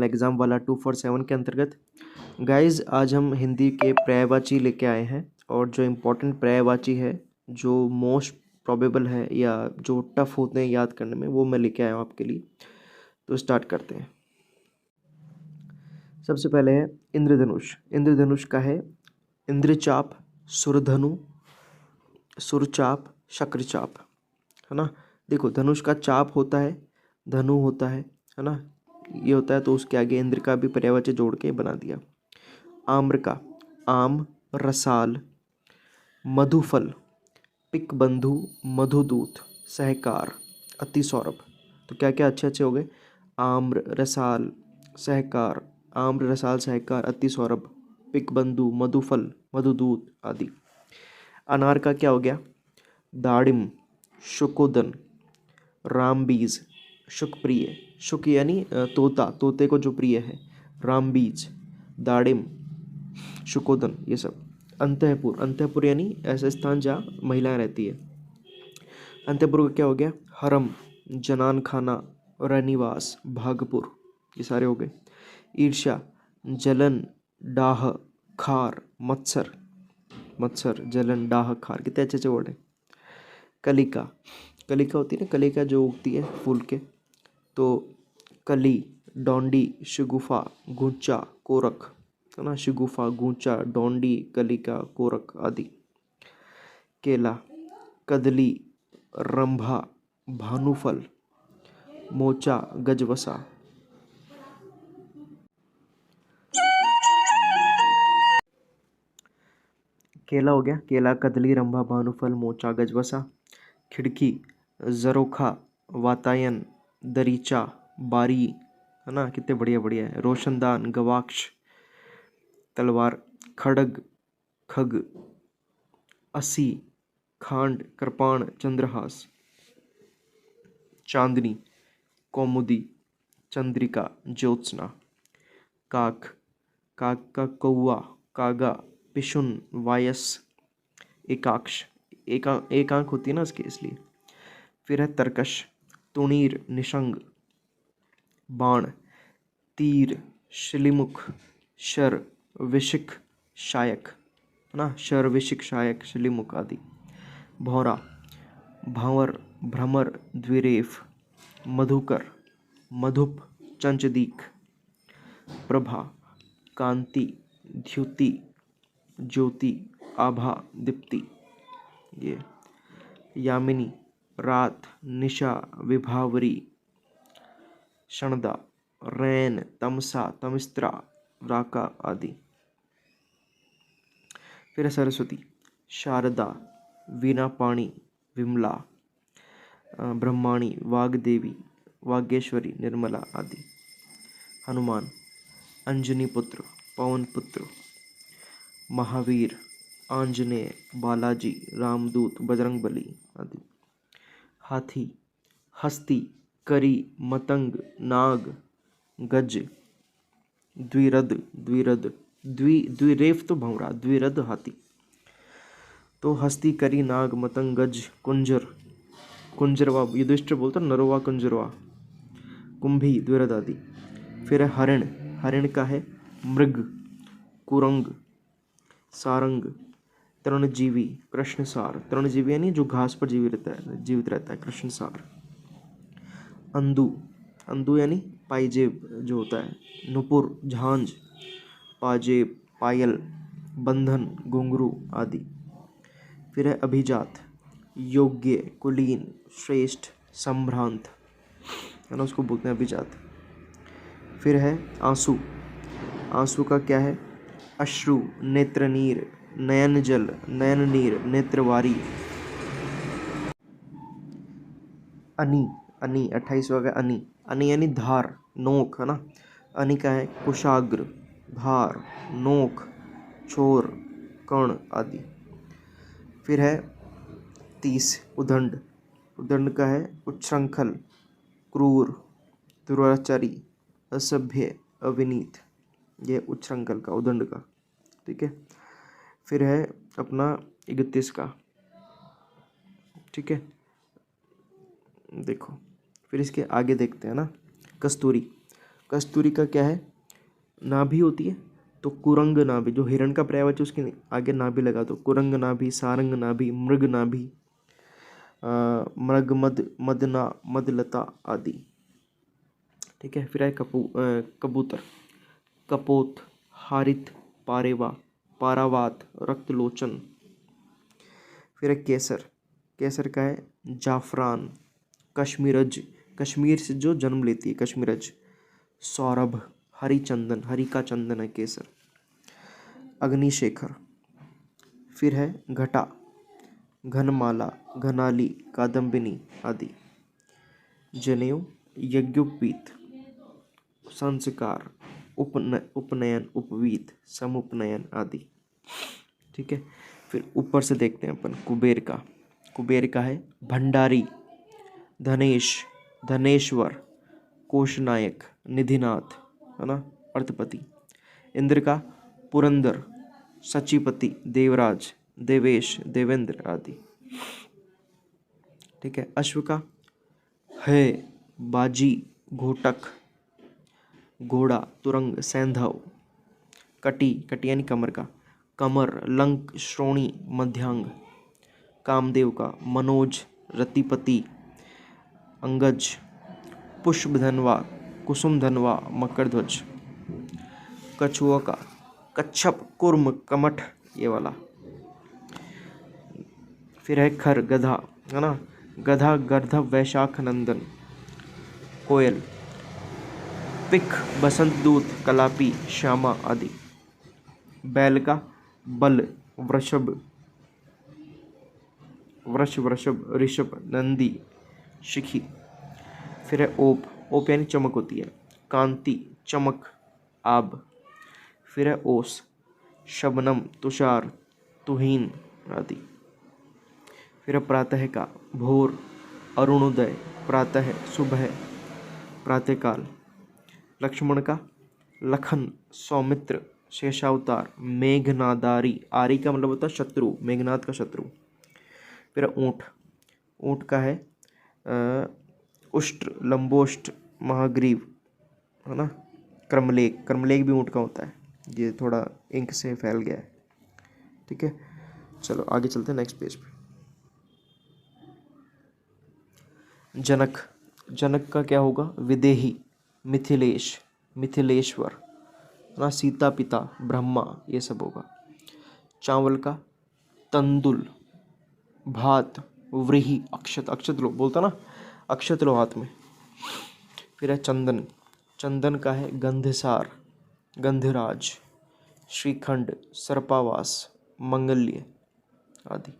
Exam वाला 247 के अंतर्गत। गाइज़ आज हम हिंदी के पर्यायवाची लेके आए हैं और जो इम्पोर्टेंट पर्यायवाची है, जो मोस्ट प्रोबेबल है या जो टफ होते हैं याद करने में, वो मैं लेके आया हूँ आपके लिए। तो स्टार्ट करते हैं। सबसे पहले है इंद्रधनुष। इंद्रधनुष का है इंद्रचाप, सुरधनु, सुरचाप, शक्रचाप, है ना। देखो धनुष का चाप होता है, धनु होता है ना, ये होता है, तो उसके आगे इंद्र का भी पर्यायवाची जोड़ के बना दिया। आम्र का आम, रसाल, मधुफल, पिकबंधु, मधुदूत, सहकार, अति सौरभ। तो क्या क्या अच्छे अच्छे हो गए, आम्र, रसाल, सहकार, आम्र, रसाल, सहकार, अति सौरभ, पिकबंधु, मधुफल, मधुदूत आदि। अनार का क्या हो गया, दाड़िम, शुकोदन, रामबीज, शुकप्रिय, शुक यानी तोता, तोते को जो प्रिय है, रामबीज, दाड़िम, शुकोदन, ये सब। अंतःपुर, अंतःपुर यानी ऐसा स्थान जहाँ महिलाएं रहती है। अंतःपुर का क्या हो गया, हरम, जनान खाना, रनिवास, भागपुर, ये सारे हो गए। ईर्ष्या, जलन, डाह, खार, मत्सर, मत्सर, जलन, डाह, खार, कितने अच्छे अच्छे वर्ड है। कलिका, कलिका होती है ना, कलिका जो उगती है फूल के, तो कली, डोंडी, शगुफा, गूंचा, कोरक, है ना, शगुफा, गूंचा, डोंडी, कलिका, कोरक आदि। केला, कदली, रंभा, भानुफल, मोचा, गजवसा। केला हो गया, केला, कदली, रंभा, भानुफल, मोचा, गजवसा। खिड़की, जरोखा, वातायन, दरीचा, बारी, है ना, कितने बढ़िया बढ़िया है। रोशनदान, गवाक्ष, तलवार, खड़ग, खग, असी, खांड, कृपाण, चंद्रहास। चांदनी, कौमुदी, चंद्रिका, ज्योत्सना। काक, काक का कौआ, कागा, पिशुन, वायस, एकाक्ष, एक आंख होती है ना इसकी, इसलिए। फिर है तरकश, तुणीर, निशंग, बाण, तीर, शिलिमुख, शर, विशिख, शायक, है ना, शर, विशिख, शायक, शिलिमुख आदि। भौरा, भांवर, भ्रमर, द्विरेफ, मधुकर, मधुप, चंचदीक। प्रभा, कांति, द्युति, ज्योति, आभा, दीप्ति, ये। यामिनी, रात, निशा, विभावरी, क्षणदा, रैन, तमसा, तमिस्त्रा, राका आदि। फिर सरस्वती, शारदा, वीणापाणी, विमला, ब्रह्माणी, वाग्देवी, वागेश्वरी, निर्मला आदि। हनुमान, अंजनी पुत्र, पवन पुत्र, महावीर, आंजनेय, बालाजी, रामदूत, बजरंगबली आदि। हाथी, हस्ती, करी, मतंग, नाग, गज, द्विरद, द्विरद, द्विरेफ तो भंवरा, द्विरद हाथी। तो हस्ती, करी, नाग, मतंग, गज, कुंजर, कुंजरवा, युधिष्ठिर बोलता नरोवा कुंजरवा, कुंभी, द्विरद आदि। फिर है हरिण, हरिण का है मृग, कुरंग, सारंग, तृणजीवी, कृष्णसार, तृणजीवी यानी जो घास पर जीवित रहता है, कृष्णसार। अंधु, अंधु यानी पाइजेब जो होता है, नुपुर, झांझ, पाजेब, पायल, बंधन, घुंघरू आदि। फिर है अभिजात, योग्य, कुलीन, श्रेष्ठ, संभ्रांत, है ना, उसको बोलते हैं अभिजात। फिर है आंसू, आंसू का क्या है, अश्रु, नेत्रनीर, नयन जल, नयन नीर, नेत्रवारी। अनि, अनि 28वां का अनि, अनि यानी धार, नोक, है ना। अनि का है कुशाग्र, धार, नोक, छोर, कर्ण आदि। फिर है 30 उदंड, उदंड का है उच्छृंखल, क्रूर, दुराचारी, असभ्य, अविनीत, ये उच्छृंखल का, उदंड का, ठीक है। फिर है अपना 31 का, ठीक है। देखो फिर इसके आगे देखते हैं ना। कस्तूरी, कस्तूरी का क्या है, नाभि होती है, तो कुरंग नाभि, जो हिरण का पर्यायवाची उसके आगे नाभि लगा दो, कुरंग नाभि, सारंग नाभि, मृग नाभि, मृग मद, मदना, मदलता आदि। ठीक है। फिर है कबूतर, कपोत, हारित, पारेवा, पारावात, रक्तलोचन। फिर है केसर, केसर का है जाफरान, कश्मीरज, कश्मीर से जो जन्म लेती है कश्मीरज, सौरभ, हरिचंदन, हरि का चंदन है केसर, अग्निशेखर। फिर है घटा, घनमाला, घनाली, कादम्बिनी आदि। जनेऊ, यज्ञोपवीत, संस्कार, उपनयन, उपवीत, समुपनयन आदि। ठीक है। फिर ऊपर से देखते हैं अपन कुबेर का, कुबेर का है भंडारी, धनेश, धनेश्वर, कोषनायक, निधिनाथ, है ना, अर्थपति। इंद्र का पुरंदर, सचिपति, देवराज, देवेश, देवेंद्र आदि। ठीक है। अश्व का है बाजी, घोटक, घोड़ा, तुरंग, सैंधव। कटी, कटी यानी कमर का, कमर, लंक, श्रोणी, मध्यांग। कामदेव का मनोज, रतिपति, अंगज, पुष्पधनवा, कुसुमधनवा, मकरध्वज। कछुआ का कच्छप, कुर्म, कमठ, ये वाला। फिर है खर, गधा, है ना, गधा, गर्धव, वैशाख नंदन। कोयल, पिक, बसंत दूत, कलापी, श्यामा आदि। बैल का बल, वृषभ, वृषभ, ऋषभ, नंदी, शिखी। फिर है ओप, ओप यानी चमक होती है, कांति, चमक, आब। फिर है ओस, शबनम, तुषार, तुहीन आदि। फिर है प्रातः का भोर, अरुणोदय, प्रातः, सुबह, प्रातःकाल। लक्ष्मण का लखन, सौमित्र, शेषावतार, मेघनादारी। आरी का मतलब होता है शत्रु, मेघनाद का शत्रु। फिर ऊँट, ऊँट का है उष्ट्र, लंबोष्ट, महाग्रीव, है ना, क्रमलेख, क्रमलेख भी ऊँट का होता है। ये थोड़ा इंक से फैल गया है। ठीक है। चलो आगे चलते हैं नेक्स्ट पेज पे। जनक, जनक का क्या होगा, विदेही, मिथिलेश, मिथिलेश्वर, है ना, सीता पिता, ब्रह्मा, ये सब होगा। चावल का तंदुल, भात, व्रीहि, अक्षत, अक्षत लो बोलता ना, अक्षत लो हाथ में। फिर है चंदन, चंदन का है गंधसार, गंधराज, श्रीखंड, सर्पावास, मंगल्य आदि।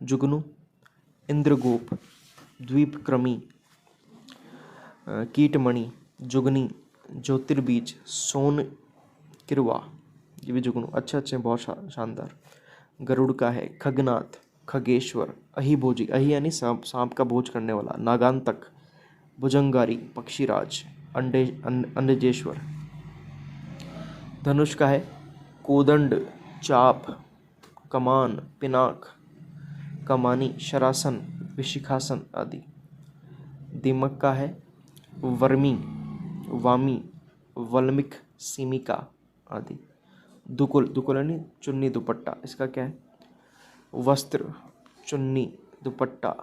जुगनू, इंद्रगोप, द्वीपक्रमी, कीटमणि, जुगनी, ज्योतिर्बीज, सोन किरवा, ये भी जुगनू। अच्छे अच्छे, बहुत शानदार। गरुड़ का है खगनाथ, खगेश्वर, अहिभोजी, अहि यानी सांप, सांप का भोज करने वाला, नागांतक, भुजंगारी, पक्षीराज, अंडजेश्वर। धनुष का है कोदंड, चाप, कमान, पिनाक, कमानी, शरासन, विशिखासन आदि। दीमक का है वर्मी, वामी, वल्मिक, सीमिका आदि। दुकुल, दुकुल यानी चुन्नी, दुपट्टा, इसका क्या है वस्त्र, चुन्नी, दुपट्टा,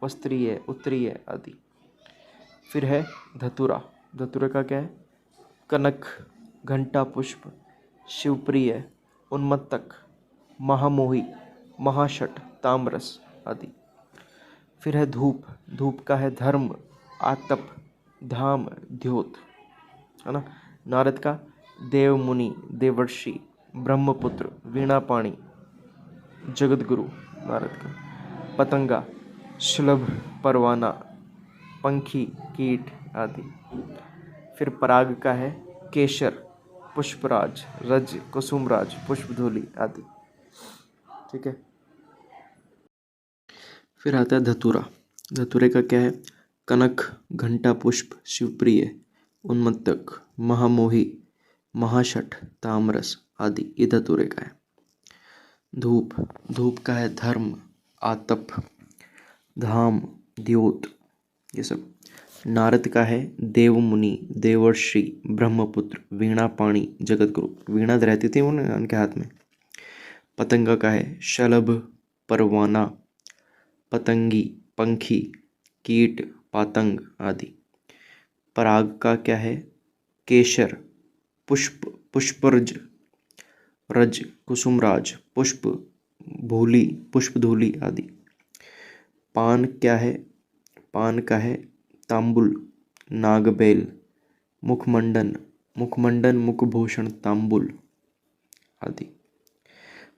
वस्त्रीय, उत्तरीय आदि। फिर है धतुरा, धतुरा का क्या है कनक, घंटा पुष्प, शिवप्रिय, उन्मत्तक, महामोही, महाशट, ताम्रस आदि। फिर है धूप, धूप का है धर्म, आतप, धाम, द्योत, है ना। नारद का देवमुनि, देवर्षि, ब्रह्मपुत्र, वीणापाणी, जगतगुरु नारद का। पतंगा, शुलभ, परवाना, पंखी, कीट आदि। फिर पराग का है केशर, पुष्पराज, रज, कुसुमराज, पुष्पधूलि आदि। ठीक है। फिर आता है धतूरा, धतूरे का क्या है कनक, घंटा पुष्प, शिवप्रिय, उन्मत्तक, महामोही, महाशठ, तामरस आदि। ये धतूरे का है। धूप, धूप का है धर्म, आतप, धाम, द्योत, ये सब। नारद का है देवमुनि, देवर्षि, ब्रह्मपुत्र, वीणा पाणी, जगतगुरु। वीणा रहती थी उनके हाथ में। पतंगा का है शलभ, परवाना, पतंगी, पंखी, कीट, पातंग आदि। पराग का क्या है केशर, पुष्प, पुष्परज, रज, कुसुमराज, पुष्प, भूली, पुष्पधूली आदि। पान क्या है पान का है तांबुल, नागबेल, मुखमंडन, मुखमंडन, मुखभूषण, तांबुल आदि।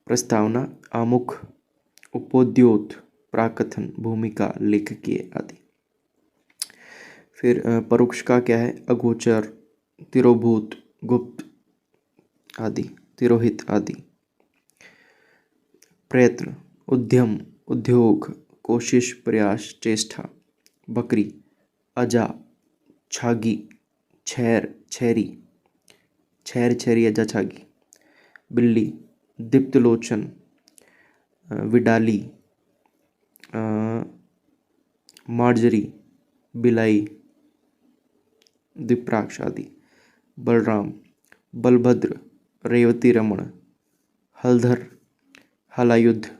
प्रस्तावना आमुख, उपोद्योत, प्राकथन, भूमिका, लेखकीय आदि। फिर परोक्ष का क्या है अगोचर, तिरोभूत, गुप्त आदि, तिरोहित आदि। प्रयत्न उद्यम, उद्योग, कोशिश, प्रयास, चेष्टा। बकरी अजा, छागी, छैर, छैरी, छैर, छैरी, अजा, छागी। बिल्ली दीप्तलोचन, विडाली, मार्जरी, बिलाई, दिप्राक्ष आदि। बलराम बलभद्र, रेवती रमण, हलधर, हलायुद्ध,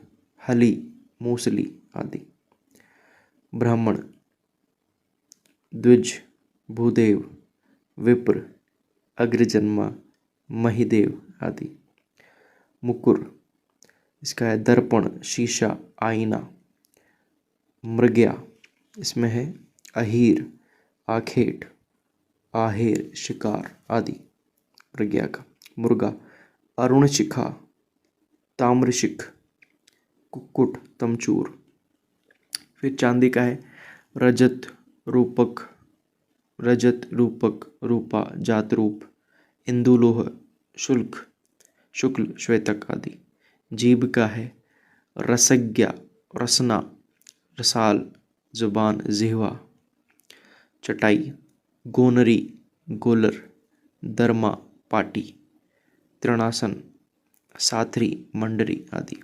हली, मूसली आदि। ब्राह्मण द्विज, भूदेव, विप्र, अग्रजन्मा, महिदेव आदि। मुकुर इसका है दर्पण, शीशा, आईना। मृग्या इसमें है अहीर, आखेट, आहेर, शिकार आदि। मृग्या का। मुर्गा अरुणशिखा, ताम्रशिख, कुक्कुट, तमचूर। फिर चांदी का है रजत, रूपक, रजत, रूपक, रूपा, जातरूप, इंदुलोह, शुल्क, शुक्ल, श्वेतक आदि। जीभ का है रसज्ञा, रसना, रसाल, जुबान, जिह्वा। चटाई गोनरी, गोलर, दरमा, पाटी। तृणासन, साथरी, मंडरी आदि।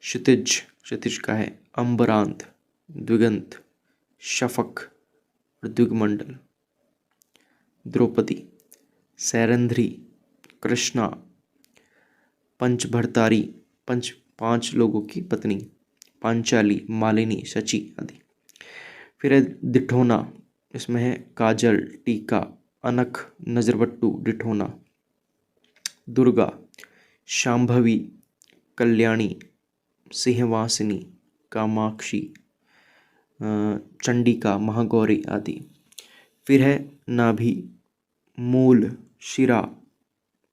क्षितिज, क्षितिज का है अम्बरांत, द्विगंत, शफक, द्विगमंडल। द्रौपदी सैरंध्री, कृष्णा, पंचभरतारी, पांच लोगों की पत्नी। पांचाली, मालिनी, शची आदि। फिर है दिठोना, इसमें है काजल, टीका, अनख, नजरबट्टू, डिठोना। दुर्गा शांभवी, कल्याणी, सिंहवासिनी, कामाक्षी, चंडिका, महागौरी आदि। फिर है नाभि, मूल, शिरा,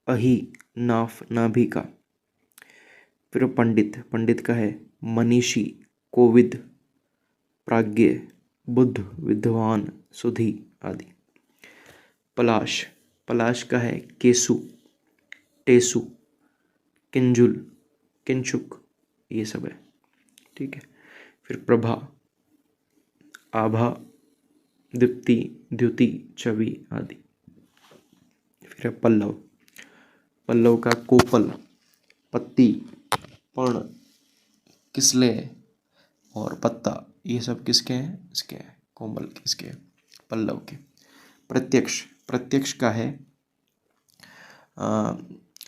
अही, नाफ, नाभि का। फिर पंडित, पंडित का है मनीषी, कोविद, प्राज्ञ, बुद्ध, विद्वान, सुधी आदि। पलाश, पलाश का है केसु, टेसु, किंजुल, किंचुक, ये सब है। ठीक है। फिर प्रभा, आभा, दीप्ति, द्युति, छवि आदि। फिर है पल्लव, पल्लव का कोपल, पत्ती, पर्ण, किसले और पत्ता, ये सब किसके हैं इसके हैं कोमल किसके पल्लव के। प्रत्यक्ष, प्रत्यक्ष का है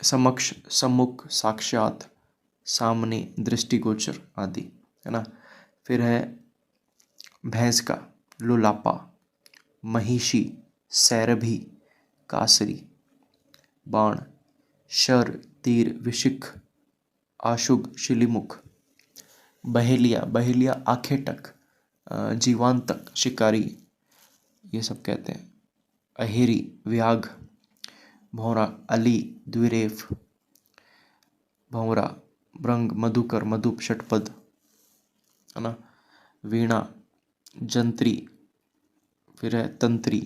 समक्ष, सम्मुख, साक्षात, सामने, दृष्टिगोचर आदि, है ना। फिर है भैंस का लुलापा, महिषी, सैरभी, कासरी। बाण शर, तीर, विशिख, आशुग, शिलीमुख। बहेलिया, बहेलिया आखेटक, जीवांतक, शिकारी, ये सब कहते हैं। अहेरी, व्याघ। भौरा अली, द्विरेफ। भौरा भृंग, मधुकर, मधुप, षटपद, है ना। वीणा जंत्री। फिर है तंत्री,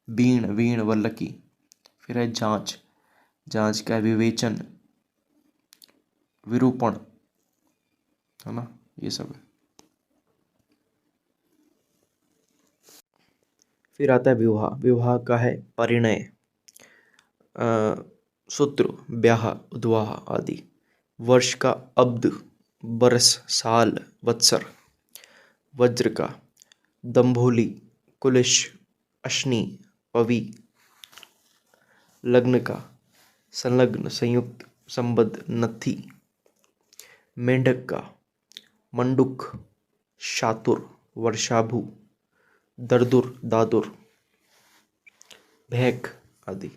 बीण, वीण, वल्लकी। फिर है जांच, जांच का विवेचन, विरूपण, है ना, ये सब है। फिर आता है विवाह, विवाह का है परिणय, सूत्र, ब्याह, उद्वाह आदि। वर्ष का अब्द, बरस, साल, वत्सर। वज्र का दंभोली, कुलिश, अशनी, पवी। लग्न का, संलग्न, संयुक्त, संबद्ध, नत्थी। मेंढक का, मंडुक, शातुर, वर्षाभु, दरदुर, दादुर, भैक आदि।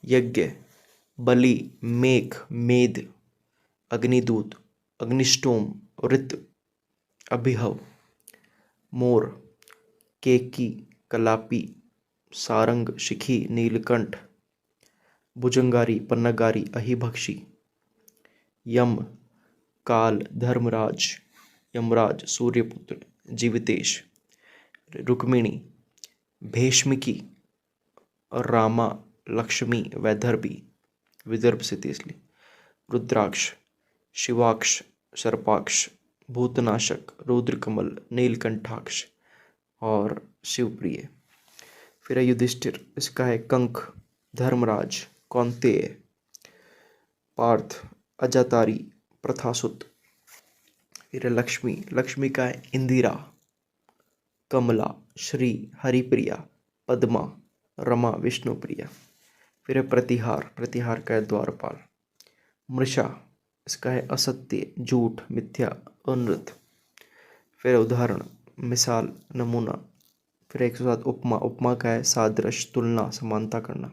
यज्ञ, बलि, मेघ, मेद, अग्निदूत, अग्निष्टोम, ऋत, अभिहव। मोर, केकी, कलापी, सारंग, शिखी, नीलकंठ, भुजंगारी, पन्नगारी, अहिभक्षी। यम, काल, धर्मराज, यमराज, सूर्यपुत्र, जीवितेश। रुक्मिणी, भीष्मिकी, रामा, लक्ष्मी, वैदर्भी, विदर्भ से थी इसलिए। रुद्राक्ष, शिवाक्ष, सर्पाक्ष, भूतनाशक, रुद्रकमल, नीलकंठाक्ष और शिवप्रिय। फिर है युधिष्ठिर, इसका है कंक, धर्मराज, कौंतेय, पार्थ, अजातारी, प्रथासुत। फिर है लक्ष्मी, लक्ष्मी का है इंदिरा, कमला, श्री, हरिप्रिया, पद्मा, रमा, विष्णुप्रिया। फिर है प्रतिहार, प्रतिहार का है द्वारपाल। मृषा, इसका है असत्य, झूठ, मिथ्या, अनृत। फिर उदाहरण, मिसाल, नमूना। फिर 107 उपमा, उपमा का है सादृश, तुलना, समानता करना।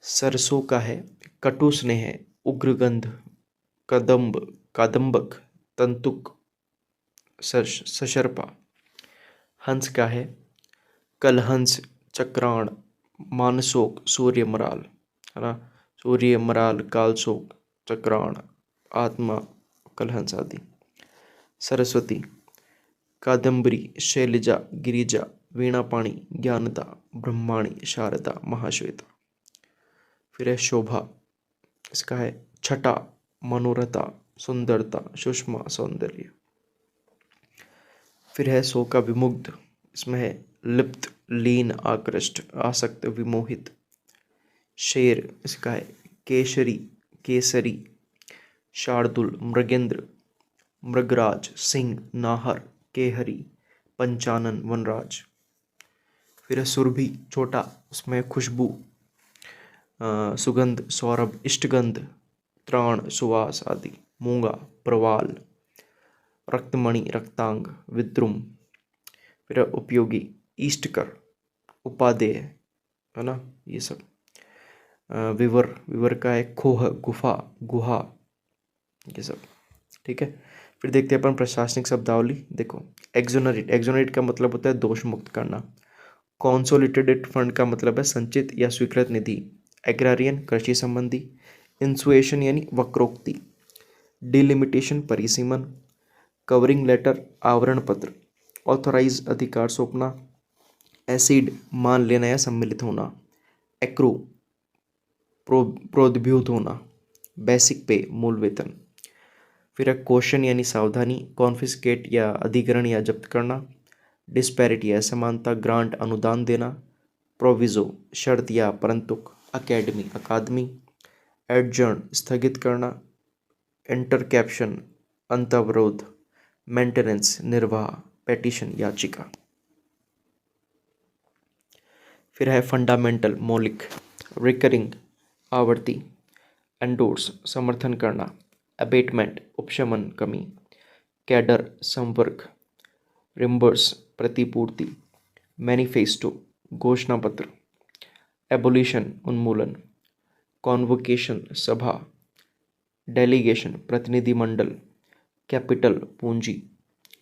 सरसों का है कटु स्नेह, उग्रगंध, कदम्ब, कादम्बक, तंतुक, सशर्पा। हंस का है कलहंस, चक्राण, मानसोक, सूर्यमराल, है ना, सूर्यमराल, कालसोक, चक्राण, आत्मा, कलहंस आदि। सरस्वती, कादम्बरी, शैलजा, गिरिजा, वीणापाणी, ज्ञानदा, ब्रह्माणी, शारदा, महाश्वेता। फिर है शोभा, इसका है छटा, मनोरथा, सुंदरता, सुषमा, सौंदर्य। फिर है सो का विमुग्ध, इसमें है लिप्त, लीन, आकृष्ट, आसक्त, विमोहित। शेर, इसका है केशरी, केसरी, शार्दुल, मृगेंद्र, मृगराज, सिंह, नाहर, केहरी, पंचानन, वनराज। फिर है सुरभि, छोटा, उसमें खुशबू, सुगंध, सौरभ, इष्टगंध, त्राण, सुवास आदि। मूंगा, प्रवाल, रक्तमणि, रक्तांग, विद्रुम। फिर है उपयोगी, इष्टकर, उपादेय, है ना, ये सब। विवर, विवर का है खोह, गुफा, गुहा, ये सब। ठीक है। फिर देखते हैं अपन प्रशासनिक शब्दावली। देखो, एक्सोनरेट, एक्सोनरेट का मतलब होता है दोष मुक्त करना। कॉन्सोलिडेटेड फंड का मतलब है संचित या स्वीकृत निधि। एग्रारियन, कृषि संबंधी। इंसुएशन यानी वक्रोक्ति। डिलिमिटेशन, परिसीमन। कवरिंग लेटर, आवरण पत्र। ऑथोराइज, अधिकार सौंपना। एसिड, मान लेना या सम्मिलित होना। एक्रू, प्रोद्भूत होना। बेसिक पे, मूल वेतन। फिर क्वेश्चन यानी सावधानी। कॉन्फिस्केट या अधिग्रहण या जब्त करना। डिस्पैरिटी, असमानता। ग्रांट, अनुदान देना। प्रोविजो, शर्त या परंतुक। अकेडमी, अकादमी। एडजर्न, स्थगित करना। इंटरकैप्शन, अंतर्वरोध। मेंटेनेंस, निर्वाह। पेटिशन, याचिका। फिर है फंडामेंटल, मौलिक। रिकरिंग, आवर्ती। एंडोर्स, समर्थन करना। अबेटमेंट, उपशमन, कमी। कैडर, संपर्क। रिम्बर्स, प्रतिपूर्ति। मैनिफेस्टो, घोषणा पत्र। एबोलिशन, उन्मूलन। कॉन्वोकेशन, सभा। डेलीगेशन, प्रतिनिधिमंडल। कैपिटल, पूंजी।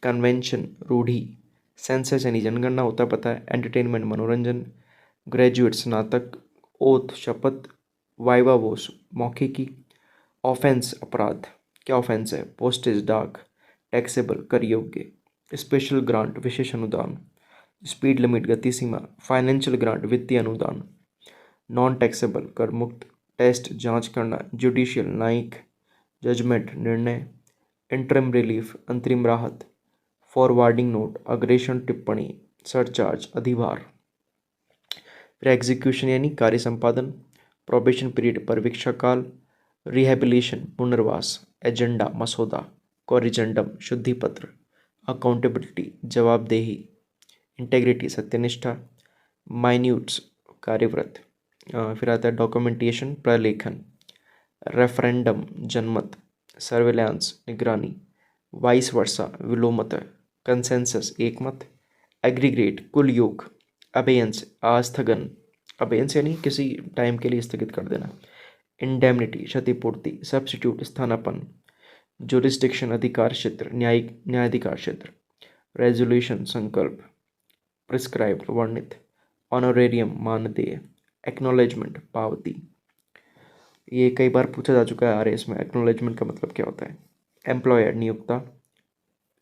कन्वेंशन, रूढ़ी। सेंसस यानी जनगणना, होता पता है। एंटरटेनमेंट, मनोरंजन। ग्रेजुएट, स्नातक। ओथ, शपथ। वाइवा वोस, मौखिकी। ऑफेंस, अपराध। क्या ऑफेंस है? पोस्टेज, डाक। टैक्सेबल, कर योग्य। स्पेशल ग्रांट, विशेष अनुदान। स्पीड लिमिट, गति सीमा। फाइनेंशियल ग्रांट, वित्तीय अनुदान। नॉन टैक्सेबल, कर मुक्त। टेस्ट, जांच करना। जुडिशियल, न्यायिक। जजमेंट, निर्णय। इंटरिम रिलीफ, अंतरिम राहत। फॉरवर्डिंग नोट, अग्रेषण टिप्पणी। सरचार्ज, अधिभार। फिर एग्जीक्यूशन यानी कार्य संपादन। प्रोबेशन पीरियड, परिवीक्षा काल। रिहेबिलिशन, पुनर्वास। एजेंडा, मसौदा। कॉरिजेंडम, शुद्धि पत्र। अकाउंटेबिलिटी, जवाबदेही। इंटेग्रिटी सत्यनिष्ठा, माइन्यूट्स कार्यव्रत, फिर आता है डॉक्यूमेंटेशन प्रलेखन, रेफरेंडम जनमत, सर्वेलेंस निगरानी, वाइस वर्सा विलोमत, कंसेंसस एकमत, एग्रीगेट कुल योग, अबेयंस आस्थगन, अबेयंस यानी किसी टाइम के लिए स्थगित कर देना, इंडेमनिटी क्षतिपूर्ति, सब्स्टिट्यूट स्थानापन्न, जुरिस्डिक्शन अधिकार क्षेत्र न्यायिक न्यायाधिकार क्षेत्र, रेजोल्यूशन संकल्प, प्रिस्क्राइब्ड वर्णित, ऑनोरेरियम मानदेय, एक्नॉलेजमेंट पावती। ये कई बार पूछा जा चुका है आरएस में, एक्नॉलेजमेंट का मतलब क्या होता है। एम्प्लॉयर नियोक्ता,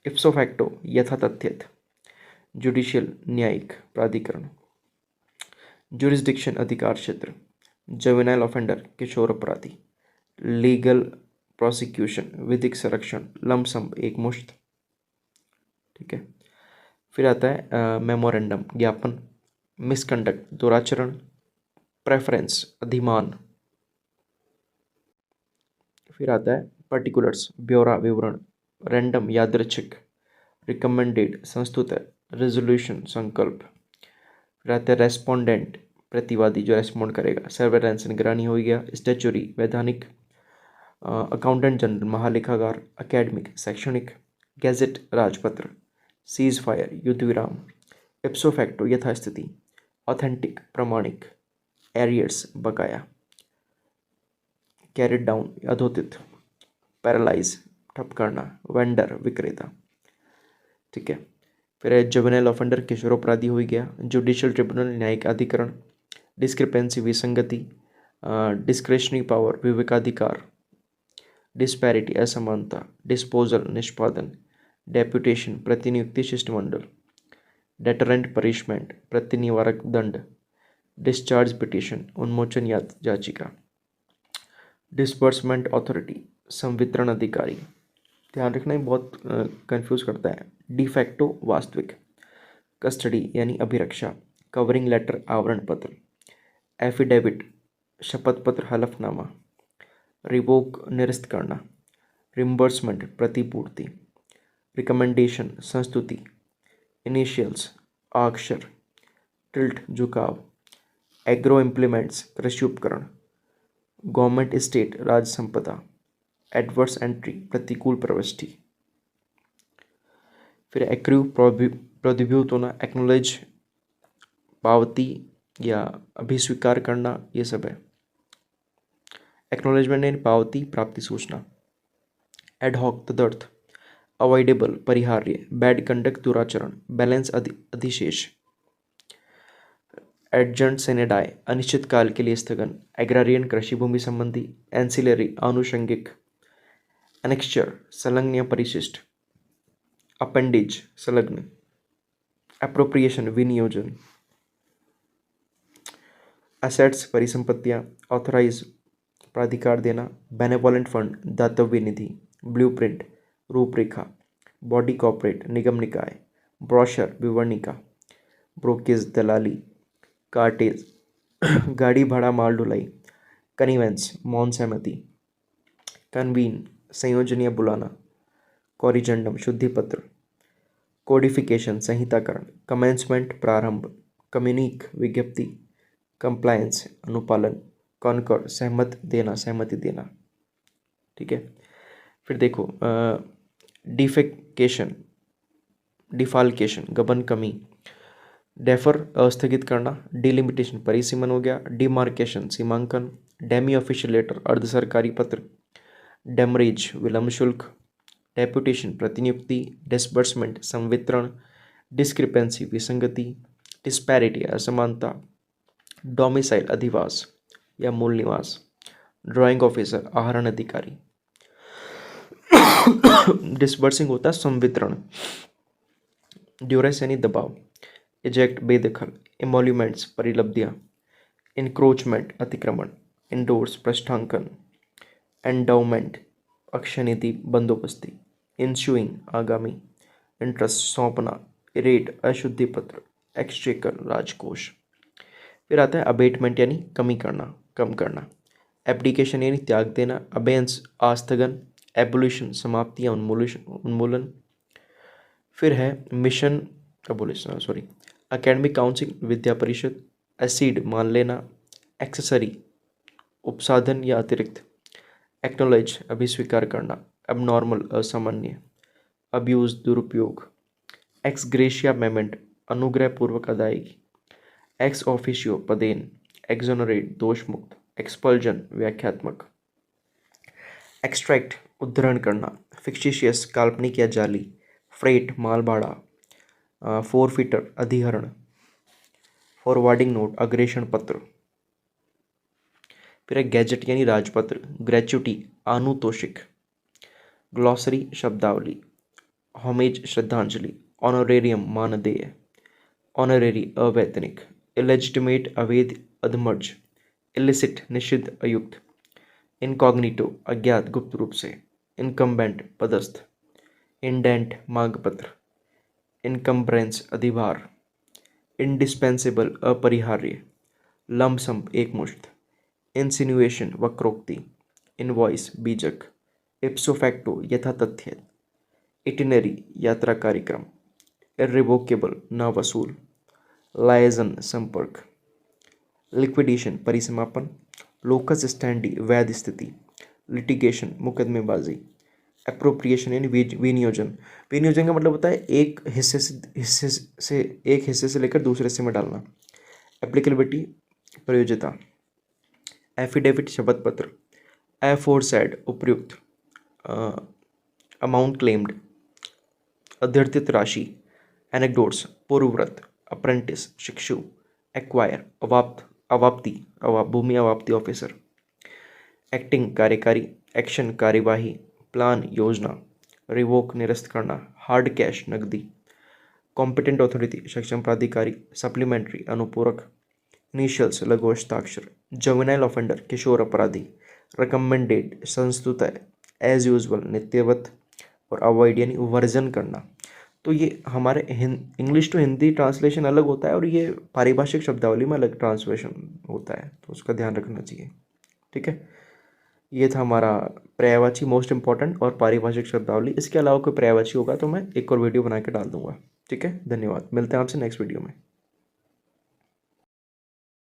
इप्सो फैक्टो यथातथ्यत, जुडिशियल न्यायिक प्राधिकरण, जुरिस्डिक्शन अधिकार क्षेत्र, जुवेनाइल ऑफेंडर किशोर अपराधी, लीगल प्रोसिक्यूशन विधिक संरक्षण, लमसम एक मुश्त। ठीक है, फिर आता है मेमोरेंडम ज्ञापन, मिसकंडक्ट दुराचरण, प्रेफरेंस अधिमान। फिर आता है पर्टिकुलर्स ब्यौरा विवरण, रैंडम यादृच्छिक, रिकमेंडेड संस्तुत, रेजोल्यूशन संकल्प। फिर आता है रेस्पोंडेंट प्रतिवादी जो रेस्पॉन्ड करेगा, सर्वेलेंस निगरानी हो गया, स्टैच्यूरी वैधानिक, अकाउंटेंट जनरल महालेखागार, एकेडमिक शैक्षणिक, गैजेट राजपत्र, सीज फायर युद्ध विराम, इप्सो फैक्टो यथास्थिति, ऑथेंटिक प्रमाणिक, एरियर्स बकाया, कैरिड डाउन अधोतित, पैरालाइज ठप करना, वेंडर विक्रेता। ठीक है, फिर जुवेनाइल ऑफेंडर किशोर अपराधी हो गया, जुडिशियल ट्रिब्यूनल न्यायिक अधिकरण, डिस्क्रिपेंसी विसंगति, डिस्क्रेशनरी पावर विवेकाधिकार, डिस्पैरिटी असमानता, डिस्पोजल निष्पादन, डेप्यूटेशन प्रतिनियुक्ति शिष्टमंडल, डेटरेंट पनिशमेंट प्रतिनिवारक दंड, डिस्चार्ज पिटीशन उन्मोचन याचिका, डिस्बर्समेंट अथॉरिटी संवितरण अधिकारी। ध्यान रखना, ये बहुत कंफ्यूज करता है। डिफैक्टो वास्तविक, कस्टडी यानी अभिरक्षा, कवरिंग लेटर आवरण पत्र, एफिडेविट शपथ पत्र हलफनामा, रिवोक निरस्त करना, रिम्बर्समेंट प्रतिपूर्ति, रिकमेंडेशन संस्तुति, इनिशियल्स अक्षर, टिल्ट झुकाव, एग्रो इम्प्लीमेंट्स कृषि उपकरण, गवर्नमेंट स्टेट राज संपदा, एडवर्स एंट्री प्रतिकूल प्रविष्टि। फिर एक्रू प्रोद्युभूत होना, एक्नोलेज पावती या अभिस्वीकार करना, ये सब है। एक्नोलेजमेंट यानी पावती प्राप्ति सूचना, एडहॉक तदर्थ, अवॉइडेबल परिहार्य, बैड कंडक्ट दुराचरण, बैलेंस अधिशेष, एडजंट सेनेडाई अनिश्चित काल के लिए स्थगन, एग्रारियन कृषि भूमि संबंधी, एंसिलरी आनुषंगिक, एनेक्स्चर संलग्न या परिशिष्ट, अपेंडेज संलग्न, एप्रोप्रिएशन विनियोजन, एसेट्स परिसंपत्तियां, ऑथराइज प्राधिकार देना, बेनेवोलेंट फंड दातव्य निधि, ब्लूप्रिंट रूपरेखा, बॉडी कॉर्पोरेट निगम निकाय, ब्रोशर विवरणिका, ब्रोकेज दलाली, कार्टेज गाड़ी भाड़ा माल ढुलाई, कन्वेंस मौन सहमति, कन्वीन संयोजन या बुलाना, कॉरिजेंडम शुद्धि पत्र, कोडिफिकेशन संहिताकरण, कमेंसमेंट प्रारंभ, कम्युनिक विज्ञप्ति, कंप्लायंस अनुपालन, कॉन्कॉर्ड सहमति देना। ठीक है, फिर देखो डिफाल्केशन गबन कमी, डेफर अस्थगित करना, डिलिमिटेशन परिसीमन हो गया, डिमार्केशन सीमांकन, डेमी ऑफिशियल लेटर अर्ध सरकारी पत्र, डेमरेज विलंब शुल्क, डेप्यूटेशन प्रतिनियुक्ति, डिसबर्समेंट संवितरण, डिस्क्रिपेंसी विसंगति, डिस्पैरिटी असमानता, डोमिसाइल अधिवास या मूल निवास, ड्राइंग ऑफिसर आहरण अधिकारी, डिसबर्सिंग होता है संवितरण, ड्यूरेस यानी दबाव, इजेक्ट बेदखल, इमोल्यूमेंट्स परिलब्धियां, इंक्रोचमेंट अतिक्रमण, इंडोर्स पृष्ठांकन, एंडाउमेंट अक्षयनिधि बंदोबस्ती, इंश्यूइंग आगामी, इंटरेस्ट सौंपना, इरेट अशुद्धि पत्र, एक्सचेकर राजकोष। फिर आता है अबेटमेंट यानी कमी करना कम करना, एब्डिकेशन यानी त्याग देना, अबेंस आस्थगन, एबोल्यूशन समाप्ति या उन्मूलन। फिर है मिशन एकेडमिक काउंसिल विद्या परिषद, एसिड मान लेना, एक्सेसरी उपसाधन या अतिरिक्त, एक्नोलेज अभिस्वीकार करना, एबनॉर्मल असामान्य, अब्यूज दुरुपयोग, एक्स ग्रेशिया पेमेंट अनुग्रहपूर्वक अदायगी, एक्स ऑफिशियो पदेन, एक्सोनरेट दोषमुक्त, एक्सपल्जन व्याख्यात्मक, एक्सट्रैक्ट उद्धरण करना, फिक्टिशियस काल्पनिक या जाली, फ्रेट माल भाड़ा, फोरफिटर अधिहरण, फॉरवर्डिंग नोट अग्रेषण पत्र, फिर है गैजेट यानी राजपत्र, ग्रेच्युटी आनुतोषिक, ग्लॉसरी शब्दावली, होमेज श्रद्धांजलि, ऑनोरेरियम मानदेय, ऑनरेरी अवैतनिक, इलेजिटिमेट अवैध अधमर्ज, इलिसिट निषिद्ध अयुक्त, इनकॉग्निटो अज्ञात गुप्त रूप से, इनकम्बेंट पदस्थ, इंडेंट मांगपत्र, इनकम्ब्रेंस अधिभार, इंडिस्पेंसिबल अपरिहार्य, लमसम एकमुश्त, इंसिनुएशन वक्रोक्ति, इनवॉइस बीजक, इप्सो फैक्टो यथातथ्य, इटिनरी यात्रा कार्यक्रम, इर्रिवोकेबल न वसूल, लायजन संपर्क, लिक्विडेशन परिसमापन, लोकस स्टैंडी वैध स्थिति, लिटिगेशन मुकदमेबाजी, एप्रोप्रिएशन यानी विनियोजन। विनियोजन का मतलब होता है एक हिस्से से लेकर दूसरे हिस्से में डालना। एप्लीकेबिलिटी प्रयोज्यता, एफिडेविट शपथ पत्र, एफोरसेड उपयुक्त, अमाउंट क्लेम्ड, अध्यर्थित राशि, एनेक्डोट्स पूर्वव्रत, अप्रेंटिस शिक्षु, एक्वायर अवाप्ति भूमि अवाप्ति ऑफिसर, एक्टिंग कार्यकारी, एक्शन कार्यवाही, प्लान योजना, रिवोक निरस्त करना, हार्ड कैश नकदी, कॉम्पिटेंट अथॉरिटी सक्षम प्राधिकारी, सप्लीमेंट्री अनुपूरक, इनिशियल्स लघु हस्ताक्षर, जुवेनाइल ऑफेंडर किशोर अपराधी, रिकमेंडेड संस्तुतः, एज यूजुअल नित्यवत, और अवॉइड यानी वर्जन करना। तो ये हमारे इंग्लिश टू हिंदी ट्रांसलेशन अलग होता है और ये पारिभाषिक शब्दावली में अलग ट्रांसलेशन होता है, तो उसका ध्यान रखना चाहिए। ठीक है, ये था हमारा पर्यायवाची मोस्ट इंपॉर्टेंट और पारिभाषिक शब्दावली। इसके अलावा कोई पर्यायवाची होगा तो मैं एक और वीडियो बना के डाल दूंगा। ठीक है, धन्यवाद। मिलते हैं आपसे नेक्स्ट वीडियो में।